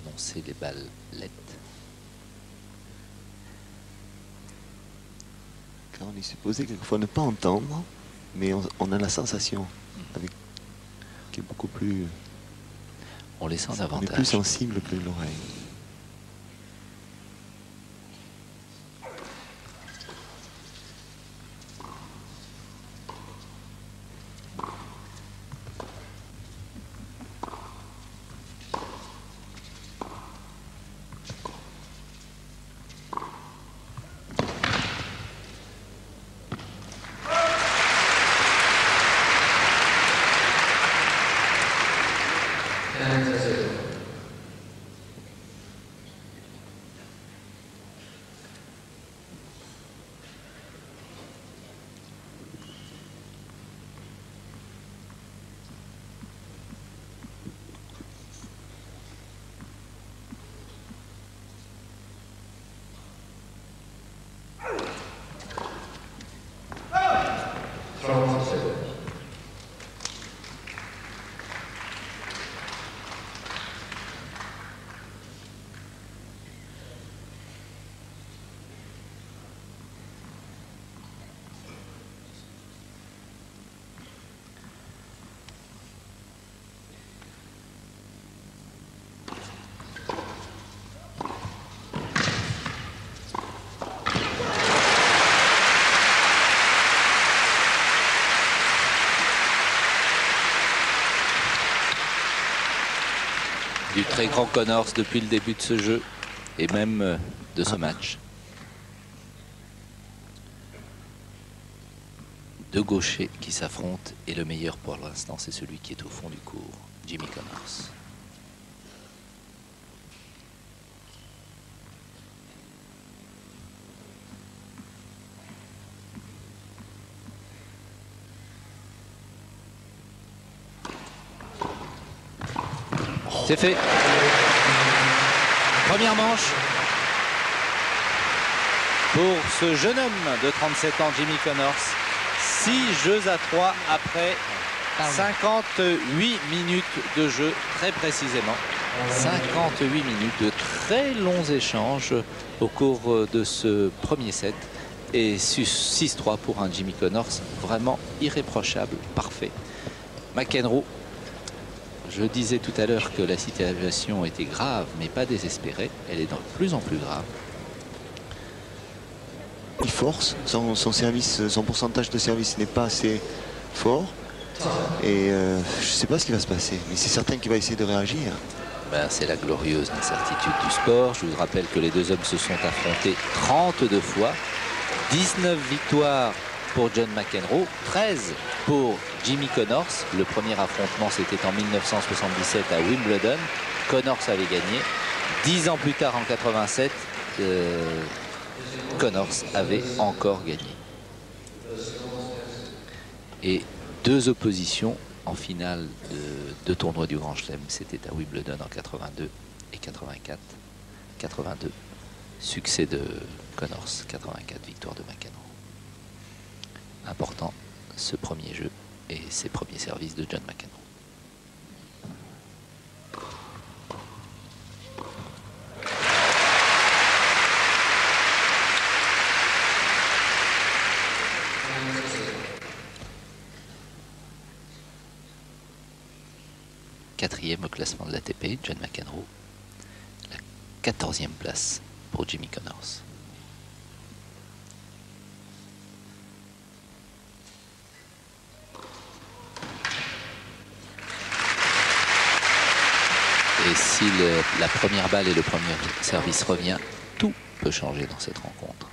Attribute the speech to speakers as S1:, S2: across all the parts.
S1: annoncer les balles LED.
S2: Car on est supposé quelquefois ne pas entendre, mais on a la sensation avec, qui est beaucoup plus...
S1: On les sent
S2: On est
S1: davantage.
S2: plus sensible que l'oreille.
S1: Du très grand Connors depuis le début de ce jeu et même de ce match. Deux gauchers qui s'affrontent et le meilleur pour l'instant c'est celui qui est au fond du court, Jimmy Connors. C'est fait. Première manche pour ce jeune homme de 37 ans, Jimmy Connors. 6 jeux à 3 après 58 minutes de jeu, très précisément. 58 minutes de très longs échanges au cours de ce premier set. Et 6-3 pour un Jimmy Connors vraiment irréprochable, parfait. McEnroe. Je disais tout à l'heure que la situation était grave, mais pas désespérée. Elle est de plus en plus grave.
S2: Il force, son service, son pourcentage de service n'est pas assez fort. Et je ne sais pas ce qui va se passer, mais c'est certain qu'il va essayer de réagir.
S1: Ben, c'est la glorieuse incertitude du sport. Je vous rappelle que les deux hommes se sont affrontés 32 fois. 19 victoires pour John McEnroe, 13 pour Jimmy Connors. Le premier affrontement, c'était en 1977 à Wimbledon. Connors avait gagné. 10 ans plus tard, en 87, Connors avait encore gagné. Et deux oppositions en finale de tournoi du Grand Chelem. C'était à Wimbledon en 82 et 84. 82, succès de Connors. 84, victoire de McEnroe. Important ce premier jeu et ces premiers services de John McEnroe. Quatrième au classement de l'ATP, John McEnroe. La 14e place pour Jimmy Connors. Et si la première balle et le premier service revient, tout peut changer dans cette rencontre.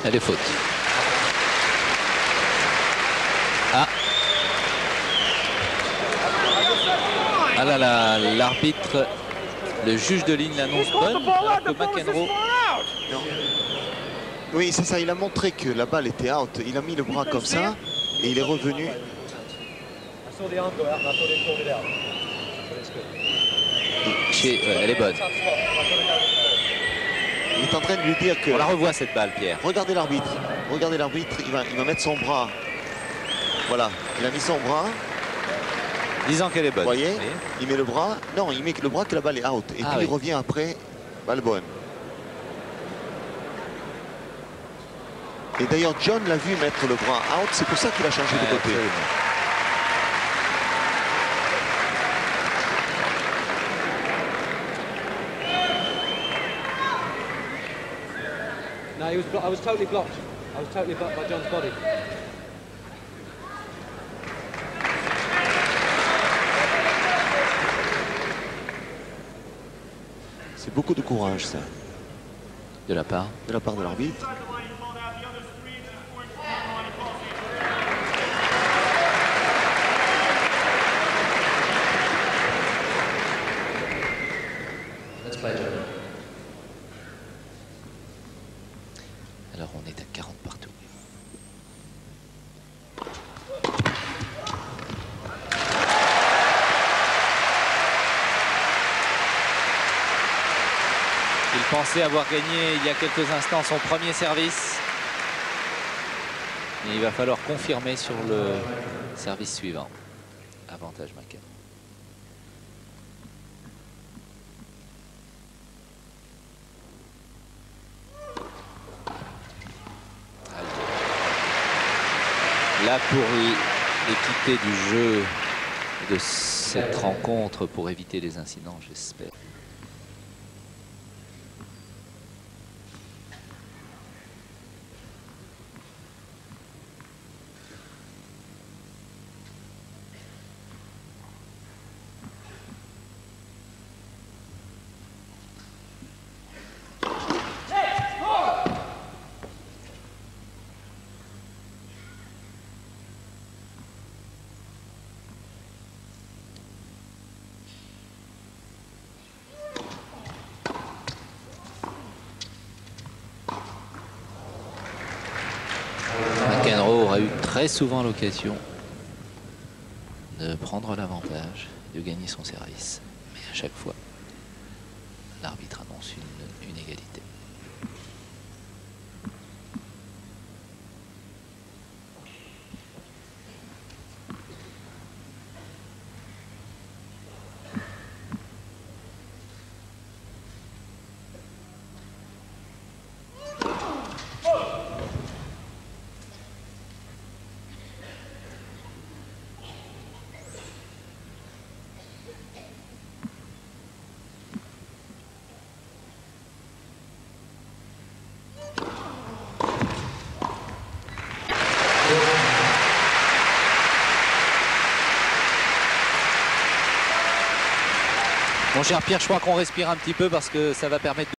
S1: Elle est faute. Ah. Ah là là, l'arbitre, le juge de ligne l'annonce bonne, alors que McEnroe...
S2: Non. Oui, c'est ça, il a montré que la balle était out. Il a mis le bras comme ça et il est revenu.
S1: Elle est bonne.
S2: Il est en train de lui dire que...
S1: On la revoit cette balle, Pierre.
S2: Regardez l'arbitre. Regardez l'arbitre, il va mettre son bras. Voilà, il a mis son bras.
S1: Disant qu'elle est bonne.
S2: Vous voyez,
S1: oui.
S2: Il met le bras. Non, il met le bras que la balle est out. Et puis
S1: oui.
S2: il revient après, balle bonne. Et d'ailleurs, John l'a vu mettre le bras out. C'est pour ça qu'il a changé de côté.
S1: Absolument.
S3: No, I was totally blocked. I was totally blocked by John's body.
S2: C'est beaucoup de courage, ça.
S1: De la part
S2: De l'arbitre.
S3: Let's play, John.
S1: Alors on est à 40 partout. Il pensait avoir gagné il y a quelques instants son premier service. Et il va falloir confirmer sur le service suivant. Avantage McEnroe. Là, pour l'équité du jeu de cette rencontre, pour éviter les incidents, j'espère. McEnroe aura eu très souvent l'occasion de prendre l'avantage, de gagner son service. Mais à chaque fois, l'arbitre annonce une égalité. Mon cher Pierre, je crois qu'on respire un petit peu parce que ça va permettre de